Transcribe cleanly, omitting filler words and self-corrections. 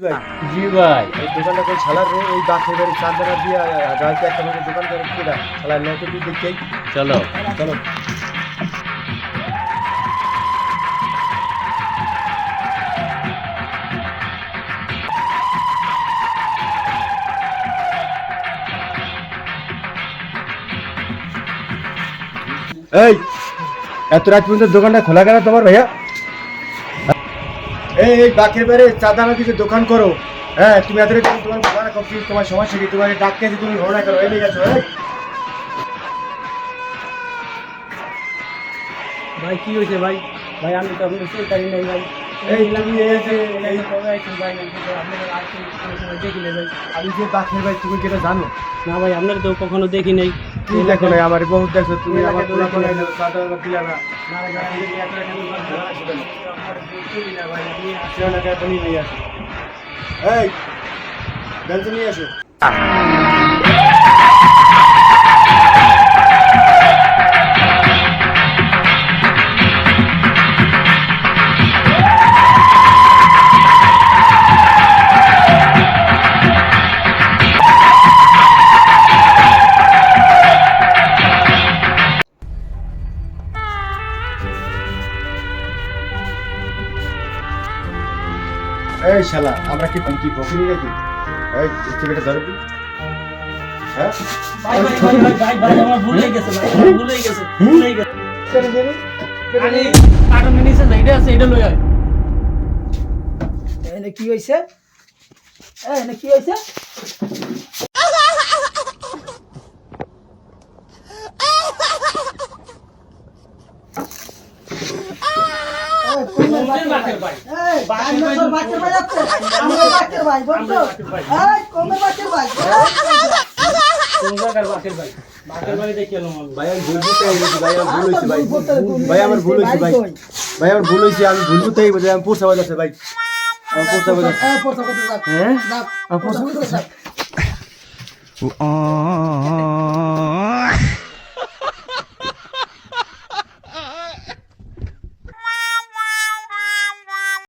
ভাই জি ভাই। এই দোকানটা করে ছালার রে ওই বাসের বাড়ি চাঁদরা দিয়ে গাড়িতে একটা করে দোকান করে কিনা ছালার নতুন দেখতেই চলো চলো। এই এত রাত পর্যন্ত দোকানটা খোলা কেন তোমার ভাইয়া? এই বাকের বাড়ি চাঁদানা দিকে দোকান করো। হ্যাঁ তুমি এত রাত তোমার দোকান কমপ্লিট, তোমার সমস্যা কি? তোমাকে ডাকতে আছে, তুমি ঘোরা করো, এই নিয়ে গেছো। ভাই কি হয়েছে ভাই? ভাই আমি তো আপনার সেই পারি নাই ভাই। এই তুমি এই যে এই কবে আইছেন ভাই? আপনারা আসেন কোনো সময় দেখি নাই ভাই। আমি যে বাকের ভাই তুমি কি এটা জানো? না ভাই আপনার তো কখনো দেখি নাই। কি দেখো না আমার বহুত দেখছো তুমি এই আমার এলাকায় পোলা তো পোলা দেখি চাঁদা দিলা না। না ভাই আমি যদি এত টাকা দোকান খোলা রাখছি কেন? আমার দেখি না ভাই, আমি আসি। সে এলাকায় তুমি নিয়ে আসো। এই বেঞ্চ নিয়ে আসো। এই শালা আমরা কি কি ফকিরি নাকি? এই টিকিটটা ধরো কি? হ্যাঁ ভাই ভাই ভাই ভাই ভাই ভাই আমার ভুল হয়ে গেছে ভাই, আমার ভুল হয়ে গেছে, ভুল হয়ে গেছে। কেন জানি আরে কার্টন নিচে যেটা আছে এটা লই আয়। এনে কি হইছে? এনে কি হইছে? কোনের বাকের ভাই। এই বাকের ভাই আছে। আমরা বাকের ভাই বলছো? এই কোনের বাকের ভাই? কোন জায়গার বাকের ভাই? বাকের বাড়ি দেখে এলাম আমি। ভাই আমি ভুল বুঝতে গেছি ভাই, আমার ভুল হয়েছে ভাই। ভাই আমার ভুল হয়েছে ভাই। ভাই আমার ভুল হয়েছে, আমি ভুল বুঝতে গেছি আমি পোষা বাজাচ্ছে ভাই। আমি পোষা বাজাচ্ছে। এই পড়তে যাক। হ্যাঁ যাক। আমি পোষা পড়তে যাক।